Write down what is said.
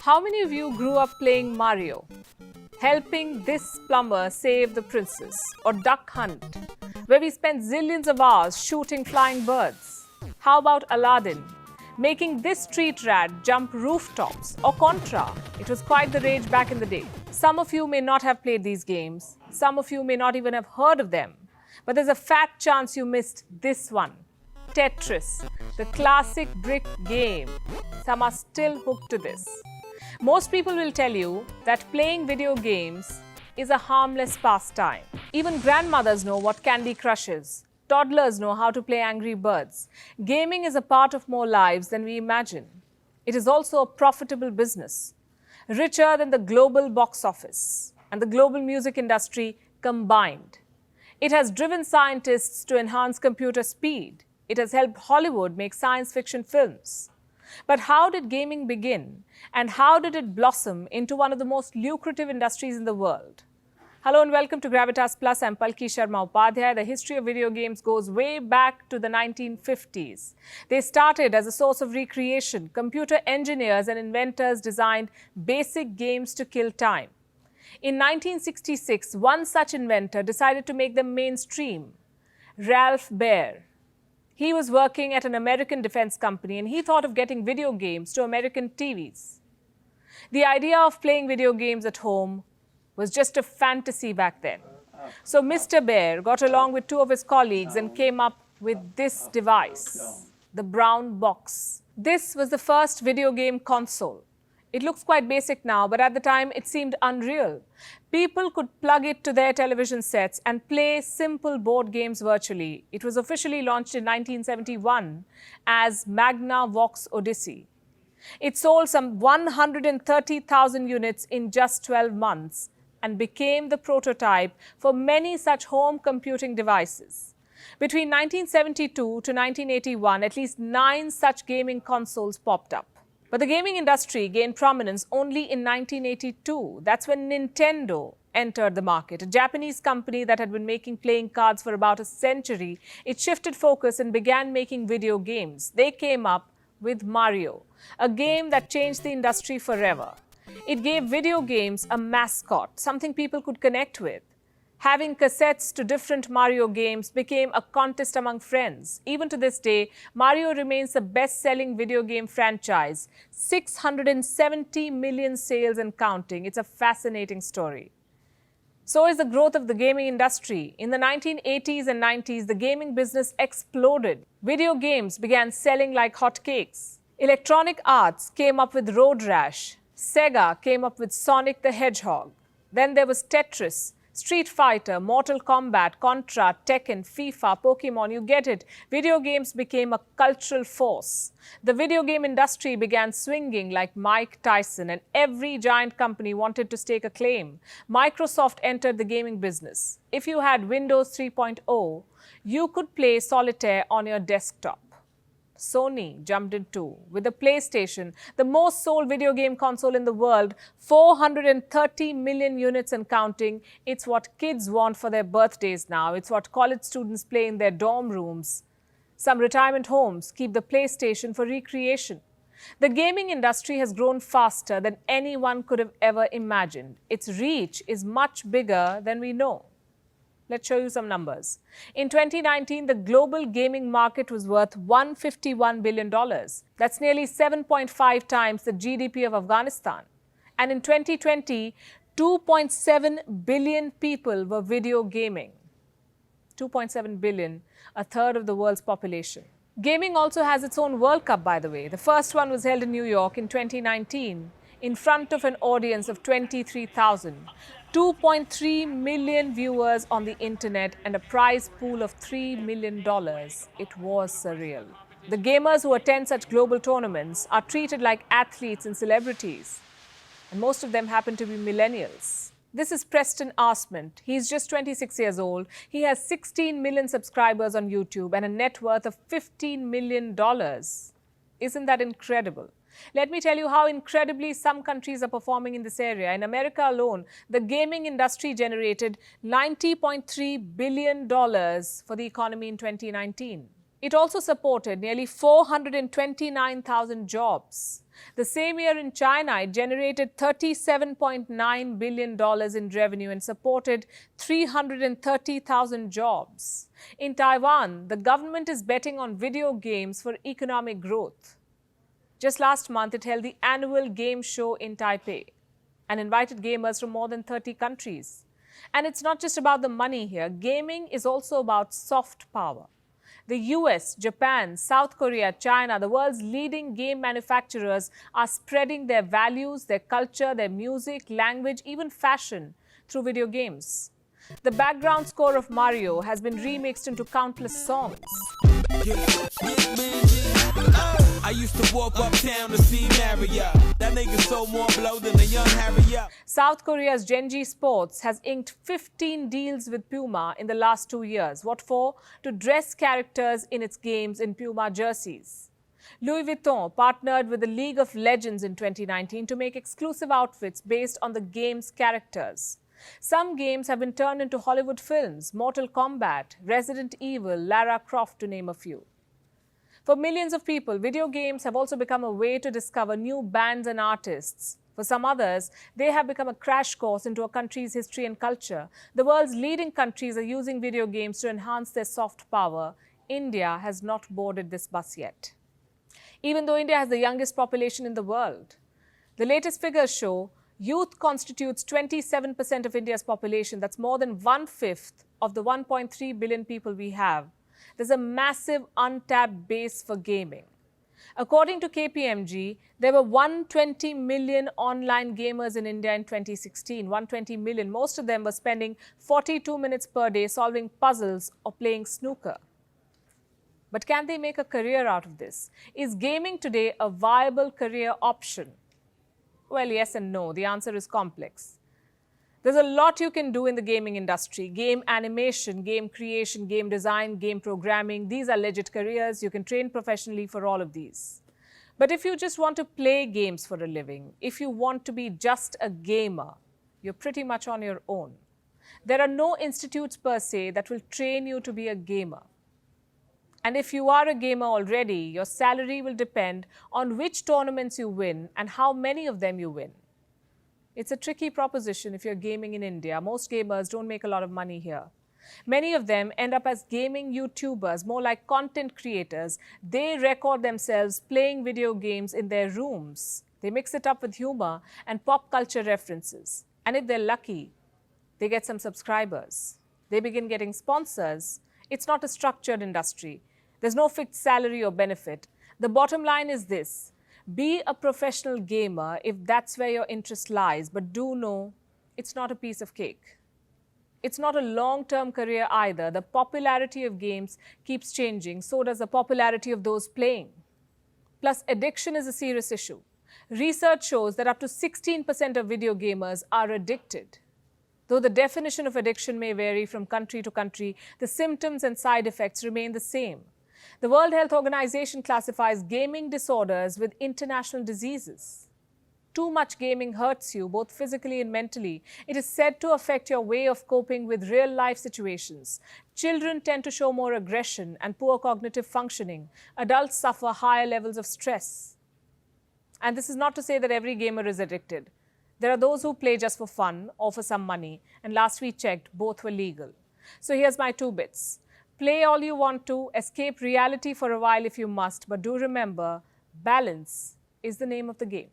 How many of you grew up playing Mario? Helping this plumber save the princess? Or Duck Hunt, where we spent zillions of hours shooting flying birds? How about Aladdin, making this street rat jump rooftops? Or Contra, it was quite the rage back in the day. Some of you may not have played these games. Some of you may not even have heard of them. But there's a fat chance you missed this one. Tetris, the classic brick game. Some are still hooked to this. Most people will tell you that playing video games is a harmless pastime. Even grandmothers know what Candy Crush is. Toddlers know how to play Angry Birds. Gaming is a part of more lives than we imagine. It is also a profitable business, richer than the global box office and the global music industry combined. It has driven scientists to enhance computer speed. It has helped Hollywood make science fiction films. But how did gaming begin, and how did it blossom into one of the most lucrative industries in the world? Hello and welcome to Gravitas Plus. I'm Palki Sharma Upadhyay. The history of video games goes way back to the 1950s. They started as a source of recreation. Computer engineers and inventors designed basic games to kill time. In 1966, one such inventor decided to make them mainstream, Ralph Baer. He was working at an American defense company and he thought of getting video games to American TVs. The idea of playing video games at home was just a fantasy back then. So Mr. Baer got along with two of his colleagues and came up with this device, the brown box. This was the first video game console. It looks quite basic now, but at the time it seemed unreal. People could plug it to their television sets and play simple board games virtually. It was officially launched in 1971 as Magnavox Odyssey. It sold some 130,000 units in just 12 months and became the prototype for many such home computing devices. Between 1972 to 1981, at least 9 such gaming consoles popped up. But the gaming industry gained prominence only in 1982. That's when Nintendo entered the market, a Japanese company that had been making playing cards for about a century. It shifted focus and began making video games. They came up with Mario, a game that changed the industry forever. It gave video games a mascot, something people could connect with. Having cassettes to different Mario games became a contest among friends. Even to this day, Mario remains the best-selling video game franchise. 670 million sales and counting. It's a fascinating story. So is the growth of the gaming industry. In the 1980s and 90s, the gaming business exploded. Video games began selling like hotcakes. Electronic Arts came up with Road Rash. Sega came up with Sonic the Hedgehog. Then there was Tetris, Street Fighter, Mortal Kombat, Contra, Tekken, FIFA, Pokemon, you get it. Video games became a cultural force. The video game industry began swinging like Mike Tyson, and every giant company wanted to stake a claim. Microsoft entered the gaming business. If you had Windows 3.0, you could play Solitaire on your desktop. Sony jumped in too with the PlayStation, the most sold video game console in the world, 430 million units and counting. It's what kids want for their birthdays now. It's what college students play in their dorm rooms. Some retirement homes keep the PlayStation for recreation. The gaming industry has grown faster than anyone could have ever imagined. Its reach is much bigger than we know. Let's show you some numbers. In 2019, the global gaming market was worth $151 billion. That's nearly 7.5 times the GDP of Afghanistan. And in 2020, 2.7 billion people were video gaming. 2.7 billion, a third of the world's population. Gaming also has its own World Cup, by the way. The first one was held in New York in 2019 in front of an audience of 23,000. 2.3 million viewers on the internet and a prize pool of $3 million. It was surreal. The gamers who attend such global tournaments are treated like athletes and celebrities. And most of them happen to be millennials. This is Preston Arsment. He's just 26 years old. He has 16 million subscribers on YouTube and a net worth of $15 million. Isn't that incredible? Let me tell you how incredibly some countries are performing in this area. In America alone, the gaming industry generated $90.3 billion for the economy in 2019. It also supported nearly 429,000 jobs. The same year in China, it generated $37.9 billion in revenue and supported 330,000 jobs. In Taiwan, the government is betting on video games for economic growth. Just last month, it held the annual game show in Taipei and invited gamers from more than 30 countries. And it's not just about the money here. Gaming is also about soft power. The US, Japan, South Korea, China, the world's leading game manufacturers are spreading their values, their culture, their music, language, even fashion through video games. The background score of Mario has been remixed into countless songs. I used to walk uptown to see Mario. That nigga sold more blow than a young Harriet. South Korea's Genji Sports has inked 15 deals with Puma in the last 2 years. What for? To dress characters in its games in Puma jerseys. Louis Vuitton partnered with the League of Legends in 2019 to make exclusive outfits based on the game's characters. Some games have been turned into Hollywood films: Mortal Kombat, Resident Evil, Lara Croft, to name a few. For millions of people, video games have also become a way to discover new bands and artists. For some others, they have become a crash course into a country's history and culture. The world's leading countries are using video games to enhance their soft power. India has not boarded this bus yet. Even though India has the youngest population in the world, the latest figures show youth constitutes 27% of India's population. That's more than 1/5 of the 1.3 billion people we have. There's a massive untapped base for gaming. According to KPMG, there were 120 million online gamers in India in 2016. 120 million. Most of them were spending 42 minutes per day solving puzzles or playing snooker. But can they make a career out of this? Is gaming today a viable career option? Well, yes and no. The answer is complex. There's a lot you can do in the gaming industry: game animation, game creation, game design, game programming. These are legit careers. You can train professionally for all of these. But if you just want to play games for a living, if you want to be just a gamer, you're pretty much on your own. There are no institutes per se that will train you to be a gamer. And if you are a gamer already, your salary will depend on which tournaments you win and how many of them you win. It's a tricky proposition if you're gaming in India. Most gamers don't make a lot of money here. Many of them end up as gaming YouTubers, more like content creators. They record themselves playing video games in their rooms. They mix it up with humor and pop culture references. And if they're lucky, they get some subscribers. They begin getting sponsors. It's not a structured industry. There's no fixed salary or benefit. The bottom line is this: be a professional gamer if that's where your interest lies, but do know it's not a piece of cake. It's not a long-term career either. The popularity of games keeps changing, so does the popularity of those playing. Plus, addiction is a serious issue. Research shows that up to 16% of video gamers are addicted. Though the definition of addiction may vary from country to country, the symptoms and side effects remain the same. The World Health Organization classifies gaming disorders with international diseases. Too much gaming hurts you, both physically and mentally. It is said to affect your way of coping with real-life situations. Children tend to show more aggression and poor cognitive functioning. Adults suffer higher levels of stress. And this is not to say that every gamer is addicted. There are those who play just for fun or for some money. And last we checked, both were legal. So here's my 2 bits. Play all you want to, escape reality for a while if you must, but do remember, balance is the name of the game.